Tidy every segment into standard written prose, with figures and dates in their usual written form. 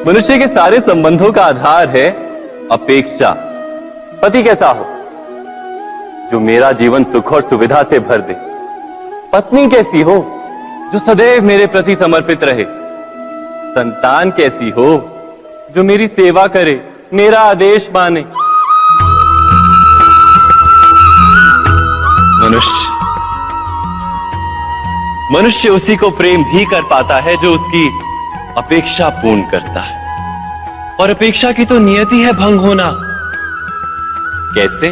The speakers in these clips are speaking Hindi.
मनुष्य के सारे संबंधों का आधार है अपेक्षा। पति कैसा हो जो मेरा जीवन सुख और सुविधा से भर दे। पत्नी कैसी हो जो सदैव मेरे प्रति समर्पित रहे। संतान कैसी हो जो मेरी सेवा करे, मेरा आदेश माने। मनुष्य उसी को प्रेम भी कर पाता है जो उसकी अपेक्षा पूर्ण करता है, और अपेक्षा की तो नियति है भंग होना। कैसे?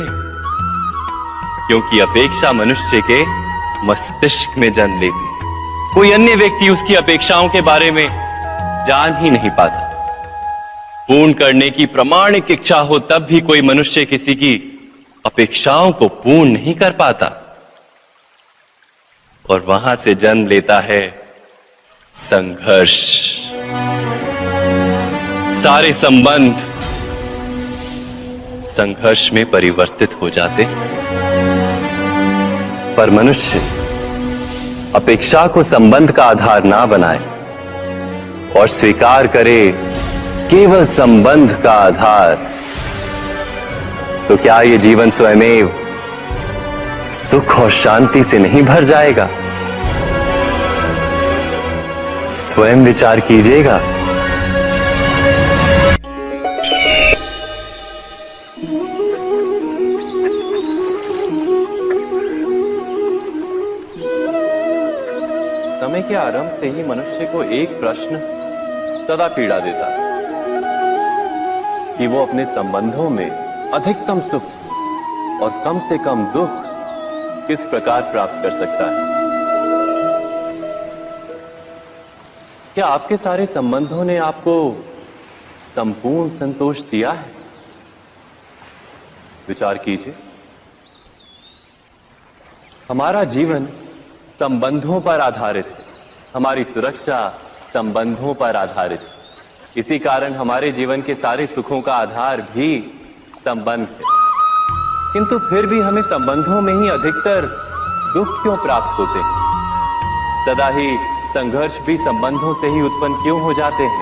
क्योंकि अपेक्षा मनुष्य के मस्तिष्क में जन्म लेती है। कोई अन्य व्यक्ति उसकी अपेक्षाओं के बारे में जान ही नहीं पाता। पूर्ण करने की प्रामाणिक इच्छा हो तब भी कोई मनुष्य किसी की अपेक्षाओं को पूर्ण नहीं कर पाता, और वहां से जन्म लेता है संघर्ष। सारे संबंध संघर्ष में परिवर्तित हो जाते। पर मनुष्य अपेक्षा को संबंध का आधार ना बनाए और स्वीकार करे केवल संबंध का आधार, तो क्या ये जीवन स्वयमेव सुख और शांति से नहीं भर जाएगा? स्वयं विचार कीजिएगा। समय के आरंभ से ही मनुष्य को एक प्रश्न सदा पीड़ा देता है कि वो अपने संबंधों में अधिकतम सुख और कम से कम दुख किस प्रकार प्राप्त कर सकता है। क्या आपके सारे संबंधों ने आपको संपूर्ण संतोष दिया है? विचार कीजिए। हमारा जीवन संबंधों पर आधारित है। हमारी सुरक्षा संबंधों पर आधारित है। इसी कारण हमारे जीवन के सारे सुखों का आधार भी संबंध है। किंतु फिर भी हमें संबंधों में ही अधिकतर दुख क्यों प्राप्त होते हैं? सदा ही संघर्ष भी संबंधों से ही उत्पन्न क्यों हो जाते हैं?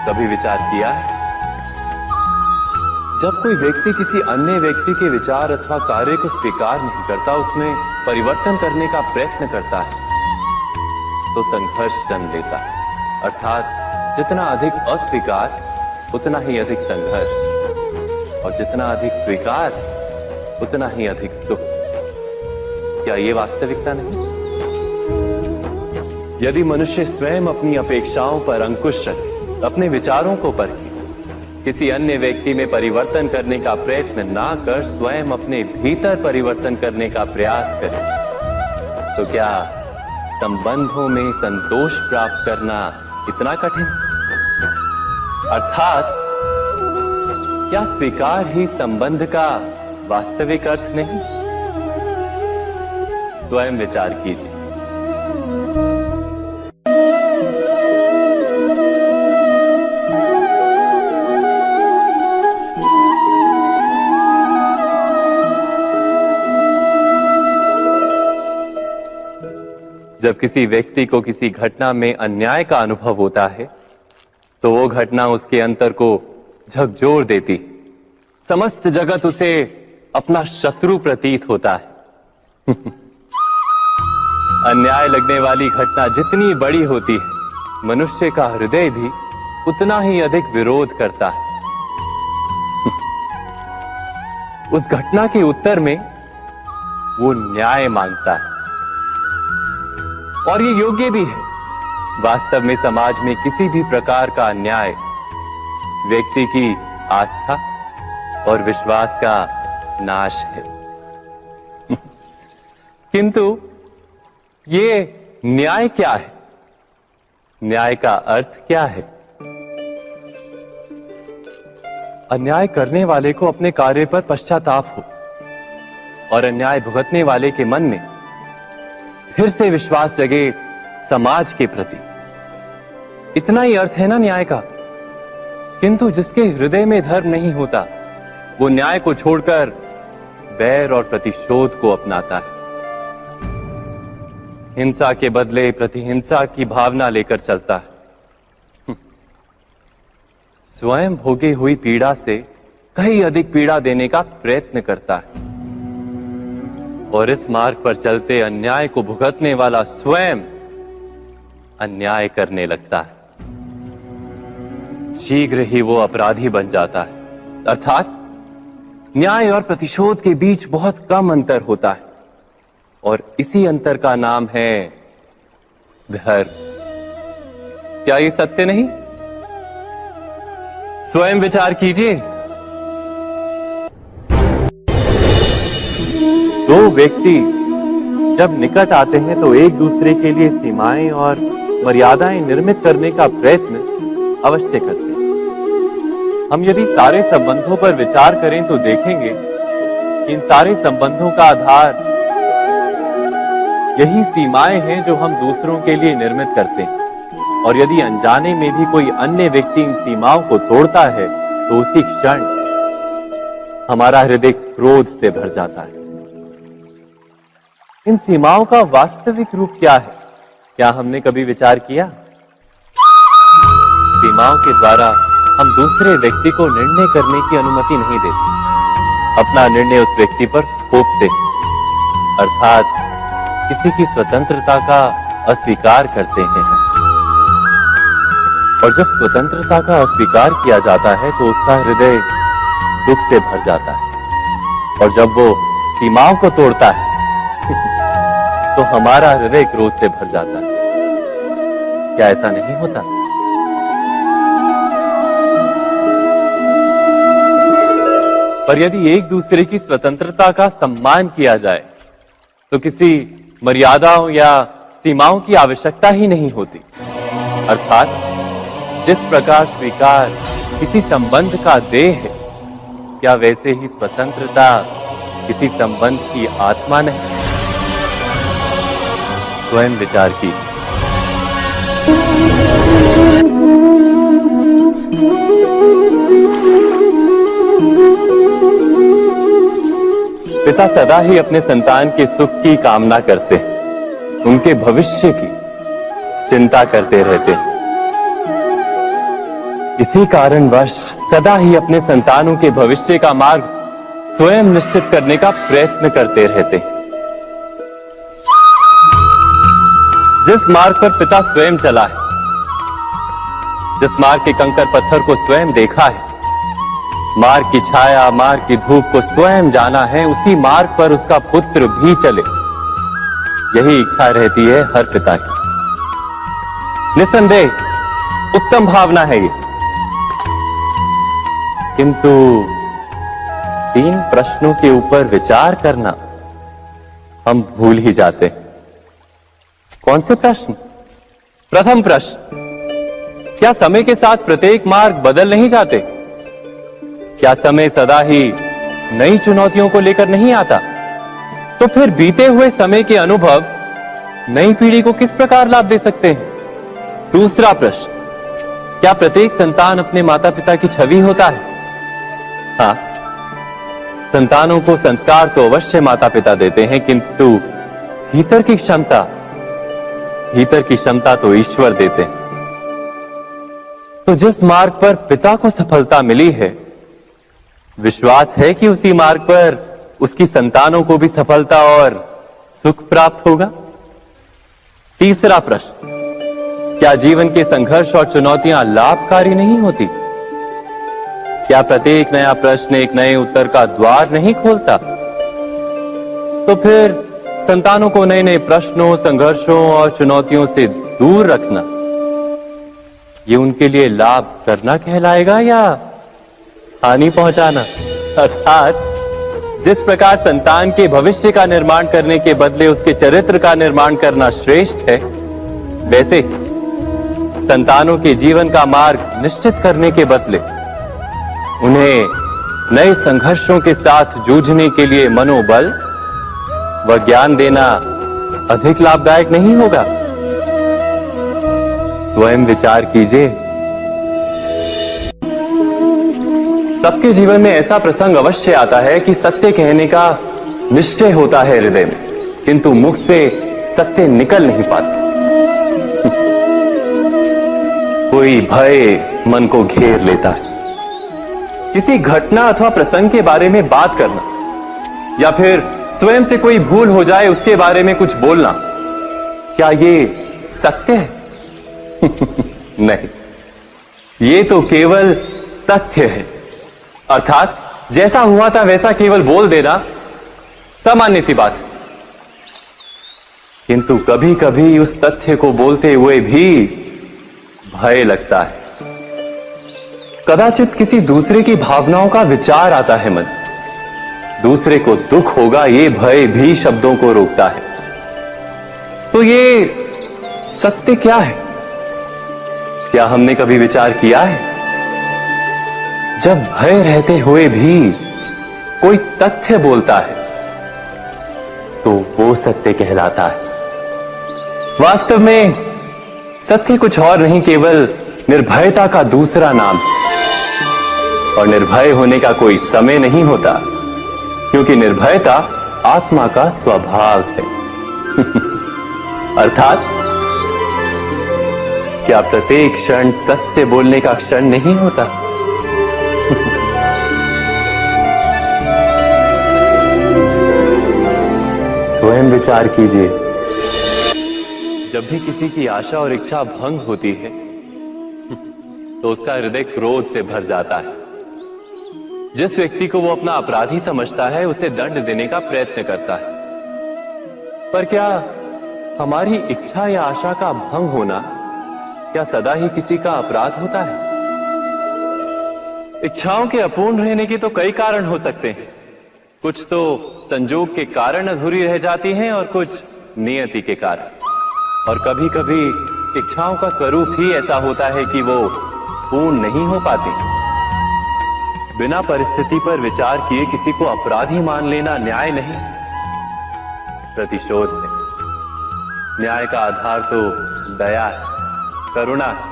कभी विचार किया है? जब कोई व्यक्ति किसी अन्य व्यक्ति के विचार अथवा कार्य को स्वीकार नहीं करता, उसमें परिवर्तन करने का प्रयत्न करता है, तो संघर्ष जन्म लेता है। अर्थात जितना अधिक अस्वीकार उतना ही अधिक संघर्ष, और जितना अधिक स्वीकार उतना ही अधिक सुख। क्या ये वास्तविकता नहीं? यदि मनुष्य स्वयं अपनी अपेक्षाओं पर अंकुश रखे, अपने विचारों को परखे, किसी अन्य व्यक्ति में परिवर्तन करने का प्रयत्न ना कर स्वयं अपने भीतर परिवर्तन करने का प्रयास करे, तो क्या संबंधों में संतोष प्राप्त करना इतना कठिन? अर्थात क्या स्वीकार ही संबंध का वास्तविक अर्थ नहीं? स्वयं विचार कीजिए। जब किसी व्यक्ति को किसी घटना में अन्याय का अनुभव होता है, तो वो घटना उसके अंतर को झकझोर देती। समस्त जगत उसे अपना शत्रु प्रतीत होता है। अन्याय लगने वाली घटना जितनी बड़ी होती है, मनुष्य का हृदय भी उतना ही अधिक विरोध करता है। उस घटना के उत्तर में वो न्याय मांगता है, और ये योग्य भी है। वास्तव में समाज में किसी भी प्रकार का अन्याय व्यक्ति की आस्था और विश्वास का नाश है। किंतु ये न्याय क्या है? न्याय का अर्थ क्या है? अन्याय करने वाले को अपने कार्य पर पश्चाताप हो, और अन्याय भुगतने वाले के मन में फिर से विश्वास जगे समाज के प्रति। इतना ही अर्थ है ना न्याय का। किंतु जिसके हृदय में धर्म नहीं होता, वो न्याय को छोड़कर बैर और प्रतिशोध को अपनाता है। हिंसा के बदले प्रतिहिंसा की भावना लेकर चलता है। स्वयं भोगी हुई पीड़ा से कहीं अधिक पीड़ा देने का प्रयत्न करता है और इस मार्ग पर चलते अन्याय को भुगतने वाला स्वयं अन्याय करने लगता है। शीघ्र ही वो अपराधी बन जाता है, अर्थात न्याय और प्रतिशोध के बीच बहुत कम अंतर होता है और इसी अंतर का नाम है धर्म। क्या ये सत्य नहीं? स्वयं विचार कीजिए। दो व्यक्ति जब निकट आते हैं तो एक दूसरे के लिए सीमाएं और मर्यादाएं निर्मित करने का प्रयत्न अवश्य करते हैं। हम यदि सारे संबंधों पर विचार करें तो देखेंगे कि इन सारे संबंधों का आधार यही सीमाएं हैं जो हम दूसरों के लिए निर्मित करते हैं। और यदि अनजाने में भी कोई अन्य व्यक्ति इन सीमाओं को तोड़ता है तो उसी क्षण हमारा हृदय क्रोध से भर जाता है। इन सीमाओं का वास्तविक रूप क्या है? क्या हमने कभी विचार किया? सीमाओं के द्वारा हम दूसरे व्यक्ति को निर्णय करने की अनुमति नहीं देते, अपना निर्णय उस व्यक्ति पर थोपते, अर्थात किसी की स्वतंत्रता का अस्वीकार करते हैं। और जब स्वतंत्रता का अस्वीकार किया जाता है तो उसका हृदय दुख से भर जाता है और जब वो सीमाओं को तोड़ता है तो हमारा हृदय क्रोध से भर जाता है। क्या ऐसा नहीं होता? पर यदि एक दूसरे की स्वतंत्रता का सम्मान किया जाए तो किसी मर्यादाओं या सीमाओं की आवश्यकता ही नहीं होती। अर्थात जिस प्रकार स्वीकार किसी संबंध का देह है, क्या वैसे ही स्वतंत्रता किसी संबंध की आत्मा नहीं? स्वयं विचार की। पिता सदा ही अपने संतान के सुख की कामना करते हैं, उनके भविष्य की चिंता करते रहते हैं। इसी कारणवश सदा ही अपने संतानों के भविष्य का मार्ग स्वयं निश्चित करने का प्रयत्न करते रहते हैं। जिस मार्ग पर पिता स्वयं चला है, जिस मार्ग के कंकर पत्थर को स्वयं देखा है, मार्ग की छाया, मार्ग की धूप को स्वयं जाना है, उसी मार्ग पर उसका पुत्र भी चले, यही इच्छा रहती है हर पिता की। निसंदेह उत्तम भावना है ये, किंतु 3 प्रश्नों के ऊपर विचार करना हम भूल ही जाते हैं। कौन से प्रश्न? प्रथम प्रश्न, क्या समय के साथ प्रत्येक मार्ग बदल नहीं जाते? क्या समय सदा ही नई चुनौतियों को लेकर नहीं आता? तो फिर बीते हुए समय के अनुभव नई पीढ़ी को किस प्रकार लाभ दे सकते हैं? दूसरा प्रश्न, क्या प्रत्येक संतान अपने माता पिता की छवि होता है? हाँ, संतानों को संस्कार तो अवश्य माता पिता देते हैं, किंतु भीतर की क्षमता तो ईश्वर देते हैं। तो जिस मार्ग पर पिता को सफलता मिली है, विश्वास है कि उसी मार्ग पर उसकी संतानों को भी सफलता और सुख प्राप्त होगा। तीसरा प्रश्न, क्या जीवन के संघर्ष और चुनौतियां लाभकारी नहीं होती? क्या प्रत्येक नया प्रश्न एक नए उत्तर का द्वार नहीं खोलता? तो फिर संतानों को नए नए प्रश्नों, संघर्षों और चुनौतियों से दूर रखना, ये उनके लिए लाभ करना कहलाएगा या हानि पहुंचाना? अर्थात जिस प्रकार संतान के भविष्य का निर्माण करने के बदले उसके चरित्र का निर्माण करना श्रेष्ठ है, वैसे संतानों के जीवन का मार्ग निश्चित करने के बदले उन्हें नए संघर्षों के साथ जूझने के लिए मनोबल व ज्ञान देना अधिक लाभदायक नहीं होगा? स्वयं विचार कीजिए। सबके जीवन में ऐसा प्रसंग अवश्य आता है कि सत्य कहने का निश्चय होता है हृदय में, किंतु मुख से सत्य निकल नहीं पाते। कोई भय मन को घेर लेता है। किसी घटना अथवा प्रसंग के बारे में बात करना या फिर स्वयं से कोई भूल हो जाए उसके बारे में कुछ बोलना, क्या ये सत्य है? नहीं, ये तो केवल तथ्य है। अर्थात जैसा हुआ था वैसा केवल बोल देना सामान्य सी बात है। किंतु कभी कभी उस तथ्य को बोलते हुए भी भय लगता है। कदाचित किसी दूसरे की भावनाओं का विचार आता है मन, दूसरे को दुख होगा ये भय भी शब्दों को रोकता है। तो ये सत्य क्या है? क्या हमने कभी विचार किया है? जब भय रहते हुए भी कोई तथ्य बोलता है तो वो सत्य कहलाता है। वास्तव में सत्य कुछ और नहीं, केवल निर्भयता का दूसरा नाम है। और निर्भय होने का कोई समय नहीं होता, क्योंकि निर्भयता आत्मा का स्वभाव है। अर्थात क्या प्रत्येक क्षण सत्य बोलने का क्षण नहीं होता? स्वयं विचार कीजिए। जब भी किसी की आशा और इच्छा भंग होती है तो उसका हृदय क्रोध से भर जाता है। जिस व्यक्ति को वो अपना अपराधी समझता है उसे दंड देने का प्रयत्न करता है। पर क्या हमारी इच्छा या आशा का भंग होना क्या सदा ही किसी का अपराध होता है? इच्छाओं के अपूर्ण रहने के तो कई कारण हो सकते हैं। कुछ तो संजोग के कारण अधूरी रह जाती हैं और कुछ नियति के कारण। और कभी कभी इच्छाओं का स्वरूप ही ऐसा होता है कि वो पूर्ण नहीं हो पाती। बिना परिस्थिति पर विचार किए किसी को अपराधी मान लेना न्याय नहीं, प्रतिशोध है। न्याय का आधार तो दया है, करुणा है,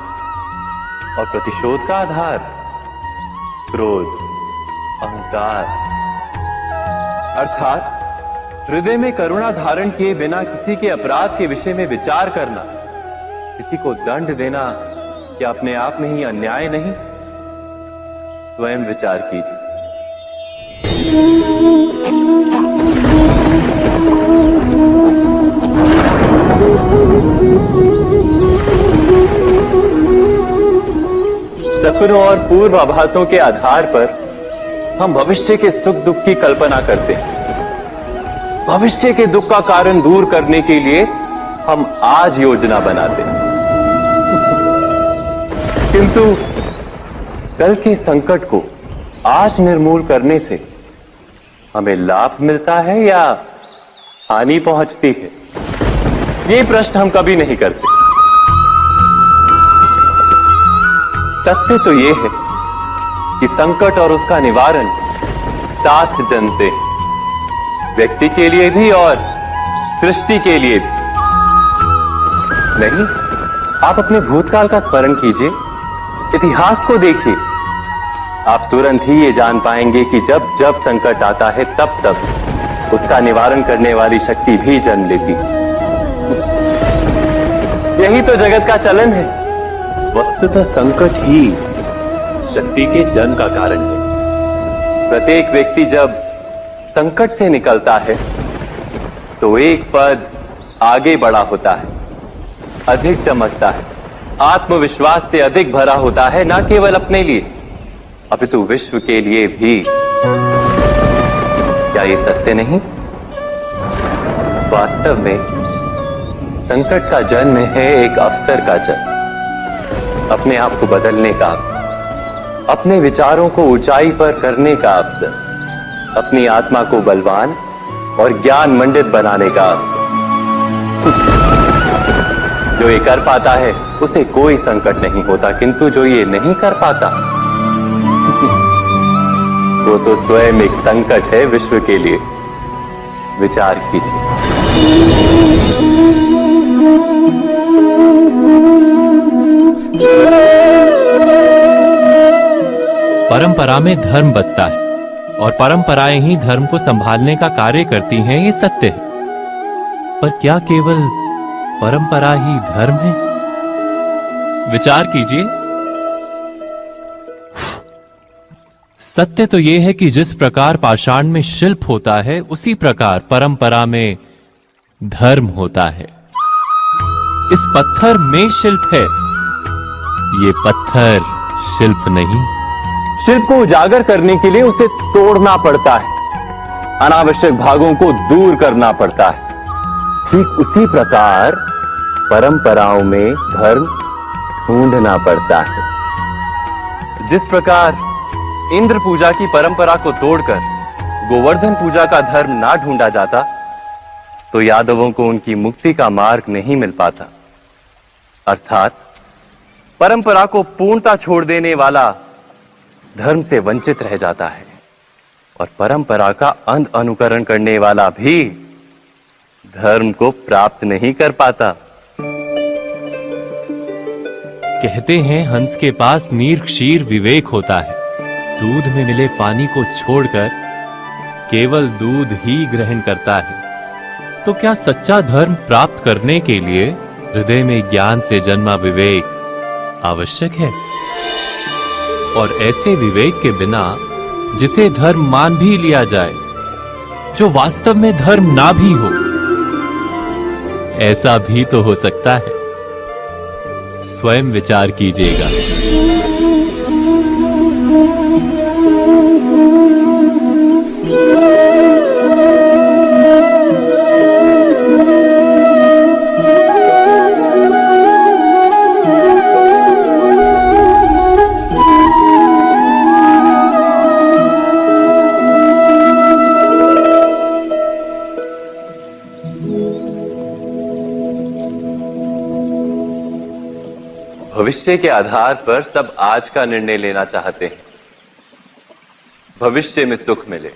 और प्रतिशोध का आधार क्रोध, अहंकार। अर्थात हृदय में करुणा धारण किए बिना किसी के अपराध के विषय में विचार करना, किसी को दंड देना, क्या अपने आप में ही अन्याय नहीं? स्वयं विचार कीजिए। सपनों और पूर्वाभासों के आधार पर हम भविष्य के सुख दुख की कल्पना करते हैं। भविष्य के दुख का कारण दूर करने के लिए हम आज योजना बनाते हैं। किंतु कल के संकट को आज निर्मूल करने से हमें लाभ मिलता है या हानि पहुंचती है? ये प्रश्न हम कभी नहीं करते। सत्य तो ये है कि संकट और उसका निवारण साथ जनते, व्यक्ति के लिए भी और सृष्टि के लिए भी। नहीं, आप अपने भूतकाल का स्मरण कीजिए, इतिहास को देखिए। आप तुरंत ही ये जान पाएंगे कि जब जब संकट आता है तब तब उसका निवारण करने वाली शक्ति भी जन्म लेती है। यही तो जगत का चलन है। वस्तुतः संकट ही शक्ति के जन्म का कारण है। प्रत्येक व्यक्ति जब संकट से निकलता है तो एक पद आगे बढ़ा होता है, अधिक चमकता है, आत्मविश्वास से अधिक भरा होता है, न केवल अपने लिए अपितु विश्व के लिए भी। क्या ये सत्य नहीं? वास्तव में संकट का जन्म है एक अवसर का जन्म, अपने आप को बदलने का, अपने विचारों को ऊंचाई पर करने का अवसर, अपनी आत्मा को बलवान और ज्ञान मंडित बनाने का अवसर। जो ये कर पाता है उसे कोई संकट नहीं होता, किंतु जो ये नहीं कर पाता वो तो स्वयं एक संकट है विश्व के लिए। विचार कीजिए। परंपरा में धर्म बसता है और परंपराएं ही धर्म को संभालने का कार्य करती हैं, ये सत्य है। पर क्या केवल परंपरा ही धर्म है? विचार कीजिए। सत्य तो यह है कि जिस प्रकार पाषाण में शिल्प होता है, उसी प्रकार परंपरा में धर्म होता है। इस पत्थर में शिल्प है, ये पत्थर शिल्प नहीं। शिल्प को उजागर करने के लिए उसे तोड़ना पड़ता है, अनावश्यक भागों को दूर करना पड़ता है। ठीक उसी प्रकार परंपराओं में धर्म ढूंढना पड़ता है। जिस प्रकार इंद्र पूजा की परंपरा को तोड़कर गोवर्धन पूजा का धर्म ना ढूंढा जाता, तो यादवों को उनकी मुक्ति का मार्ग नहीं मिल पाता। अर्थात परंपरा को पूर्णता छोड़ देने वाला धर्म से वंचित रह जाता है, और परंपरा का अंध अनुकरण करने वाला भी धर्म को प्राप्त नहीं कर पाता। कहते हैं हंस के पास नीर क्षीर विवेक होता है। दूध में मिले पानी को छोड़कर केवल दूध ही ग्रहण करता है। तो क्या सच्चा धर्म प्राप्त करने के लिए हृदय में ज्ञान से जन्मा विवेक आवश्यक है? और ऐसे विवेक के बिना जिसे धर्म मान भी लिया जाए, जो वास्तव में धर्म ना भी हो, ऐसा भी तो हो सकता है। स्वयं विचार कीजिएगा। भविष्य के आधार पर सब आज का निर्णय लेना चाहते हैं। भविष्य में सुख मिले,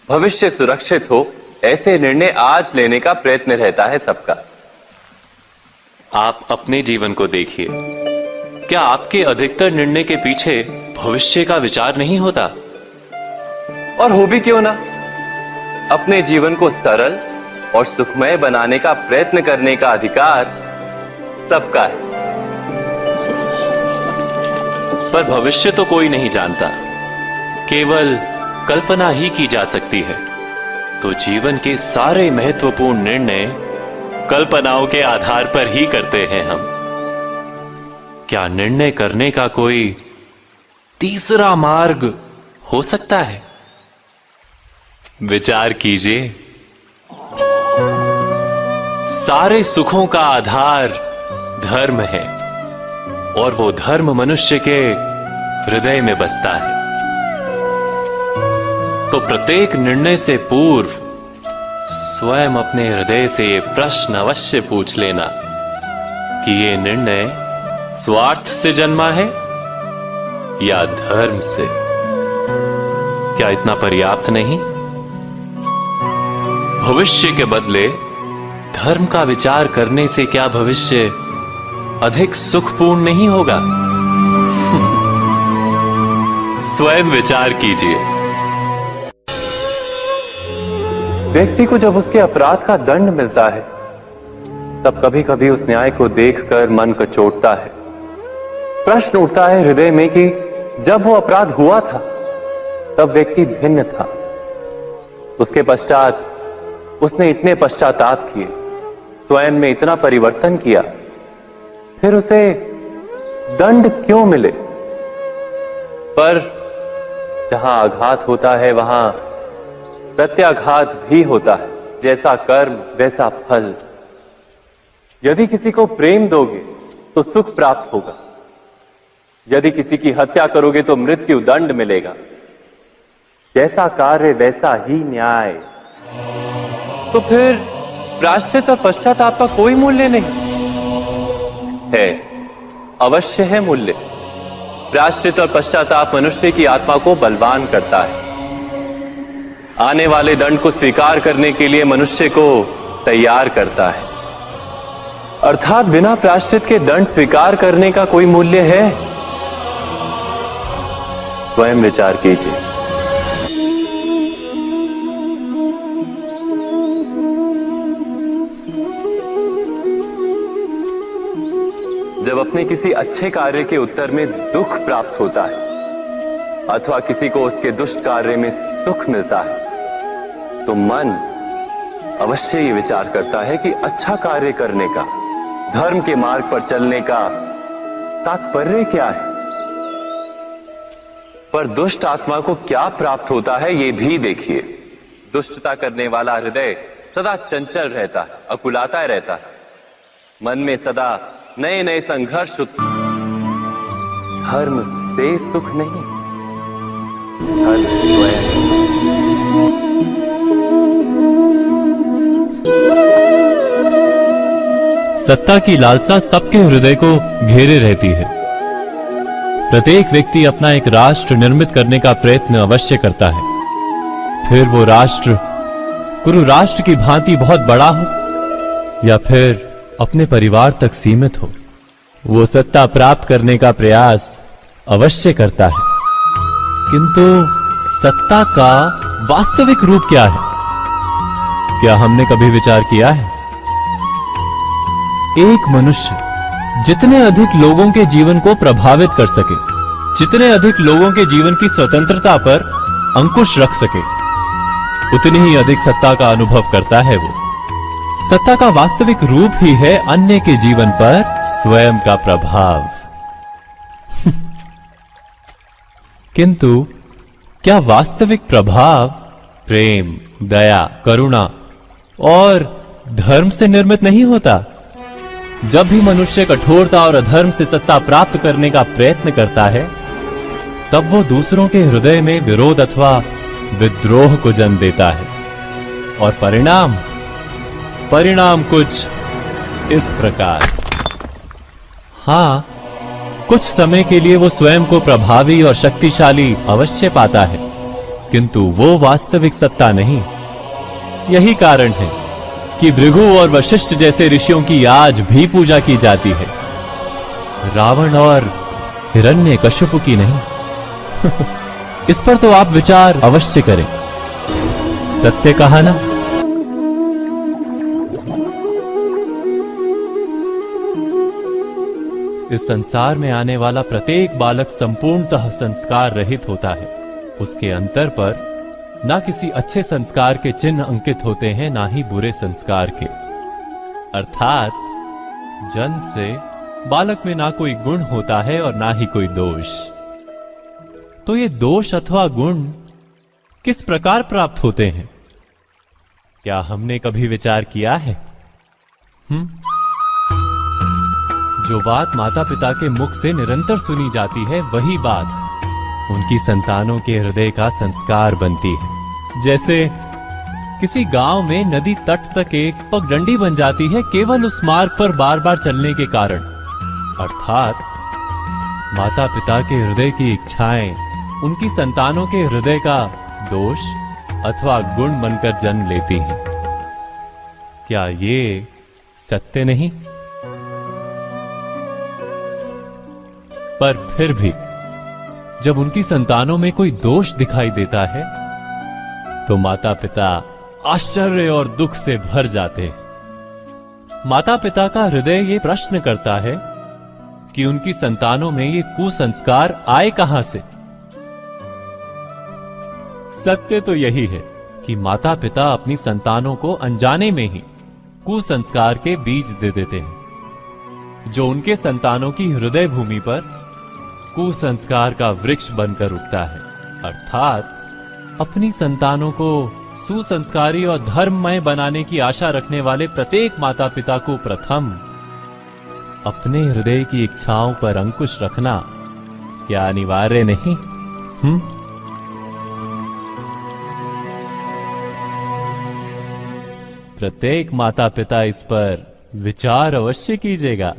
भविष्य सुरक्षित हो, ऐसे निर्णय आज लेने का प्रयत्न रहता है सबका। आप अपने जीवन को देखिए। क्या आपके अधिकतर निर्णय के पीछे भविष्य का विचार नहीं होता? और हो भी क्यों ना, अपने जीवन को सरल और सुखमय बनाने का प्रयत्न करने का अधिकार सबका है। पर भविष्य तो कोई नहीं जानता, केवल कल्पना ही की जा सकती है। तो जीवन के सारे महत्वपूर्ण निर्णय कल्पनाओं के आधार पर ही करते हैं हम। क्या निर्णय करने का कोई तीसरा मार्ग हो सकता है? विचार कीजिए। सारे सुखों का आधार धर्म है, और वो धर्म मनुष्य के हृदय में बसता है। तो प्रत्येक निर्णय से पूर्व स्वयं अपने हृदय से ये प्रश्न अवश्य पूछ लेना कि ये निर्णय स्वार्थ से जन्मा है या धर्म से। क्या इतना पर्याप्त नहीं? भविष्य के बदले धर्म का विचार करने से क्या भविष्य अधिक सुखपूर्ण नहीं होगा? स्वयं विचार कीजिए। व्यक्ति को जब उसके अपराध का दंड मिलता है, तब कभी कभी उस न्याय को देखकर मन कचोटता है। प्रश्न उठता है हृदय में कि जब वो अपराध हुआ था, तब व्यक्ति भिन्न था। उसके पश्चात उसने इतने पश्चाताप किए, स्वयं में इतना परिवर्तन किया, फिर उसे दंड क्यों मिले? पर जहां आघात होता है, वहां प्रत्याघात भी होता है। जैसा कर्म वैसा फल। यदि किसी को प्रेम दोगे तो सुख प्राप्त होगा, यदि किसी की हत्या करोगे तो मृत्यु दंड मिलेगा। जैसा कार्य वैसा ही न्याय। तो फिर प्रायश्चित और पश्चाताप का कोई मूल्य नहीं है? अवश्य है मूल्य। प्रायश्चित और पश्चाताप मनुष्य की आत्मा को बलवान करता है। आने वाले दंड को स्वीकार करने के लिए मनुष्य को तैयार करता है। अर्थात बिना प्रायश्चित के दंड स्वीकार करने का कोई मूल्य है? स्वयं विचार कीजिए। जब अपने किसी अच्छे कार्य के उत्तर में दुख प्राप्त होता है अथवा किसी को उसके दुष्ट कार्य में सुख मिलता है, तो मन अवश्य ये विचार करता है कि अच्छा कार्य करने का, धर्म के मार्ग पर चलने का तात्पर्य क्या है। पर दुष्ट आत्मा को क्या प्राप्त होता है ये भी देखिए। दुष्टता करने वाला हृदय सदा चंचल रहता है, अकुलाता रहता है, मन में सदा नए नए संघर्ष। धर्म से सुख नहीं, धर्म स्वयं। सत्ता की लालसा सबके हृदय को घेरे रहती है। प्रत्येक व्यक्ति अपना एक राष्ट्र निर्मित करने का प्रयत्न अवश्य करता है, फिर वो राष्ट्र कुरु राष्ट्र की भांति बहुत बड़ा हो या फिर अपने परिवार तक सीमित हो, वो सत्ता प्राप्त करने का प्रयास अवश्य करता है। किंतु सत्ता का वास्तविक रूप क्या है, क्या हमने कभी विचार किया है? एक मनुष्य जितने अधिक लोगों के जीवन को प्रभावित कर सके, जितने अधिक लोगों के जीवन की स्वतंत्रता पर अंकुश रख सके, उतनी ही अधिक सत्ता का अनुभव करता है वो। सत्ता का वास्तविक रूप ही है अन्य के जीवन पर स्वयं का प्रभाव। किंतु क्या वास्तविक प्रभाव प्रेम, दया, करुणा और धर्म से निर्मित नहीं होता? जब भी मनुष्य कठोरता और अधर्म से सत्ता प्राप्त करने का प्रयत्न करता है, तब वो दूसरों के हृदय में विरोध अथवा विद्रोह को जन्म देता है। और परिणाम कुछ इस प्रकार। हां, कुछ समय के लिए वो स्वयं को प्रभावी और शक्तिशाली अवश्य पाता है, किंतु वो वास्तविक सत्ता नहीं। यही कारण है कि भृगु और वशिष्ठ जैसे ऋषियों की आज भी पूजा की जाती है, रावण और हिरण्यकशिपु की नहीं। इस पर तो आप विचार अवश्य करें। सत्य कहा ना? इस संसार में आने वाला प्रत्येक बालक संपूर्णतः संस्कार रहित होता है। उसके अंतर पर ना किसी अच्छे संस्कार के चिन्ह अंकित होते हैं, ना ही बुरे संस्कार के। अर्थात जन्म से बालक में ना कोई गुण होता है और ना ही कोई दोष। तो ये दोष अथवा गुण किस प्रकार प्राप्त होते हैं, क्या हमने कभी विचार किया है? जो बात माता पिता के मुख से निरंतर सुनी जाती है, वही बात उनकी संतानों के हृदय का संस्कार बनती है। जैसे किसी गांव में नदी तट तक एक पगडंडी बन जाती है केवल उस मार्ग पर बार बार चलने के कारण। अर्थात माता पिता के हृदय की इच्छाएं उनकी संतानों के हृदय का दोष अथवा गुण बनकर जन्म लेती हैं। क्या ये सत्य नहीं? पर फिर भी जब उनकी संतानों में कोई दोष दिखाई देता है, तो माता पिता आश्चर्य और दुख से भर जाते हैं। माता पिता का हृदय ये प्रश्न करता है कि उनकी संतानों में ये कुसंस्कार आए कहां से। सत्य तो यही है कि माता पिता अपनी संतानों को अनजाने में ही कुसंस्कार के बीज दे देते हैं, जो उनके संतानों की हृदय भूमि पर कुसंस्कार का वृक्ष बनकर उगता है। अर्थात अपनी संतानों को सुसंस्कारी और धर्ममय बनाने की आशा रखने वाले प्रत्येक माता पिता को प्रथम अपने हृदय की इच्छाओं पर अंकुश रखना क्या अनिवार्य नहीं? प्रत्येक माता पिता इस पर विचार अवश्य कीजिएगा।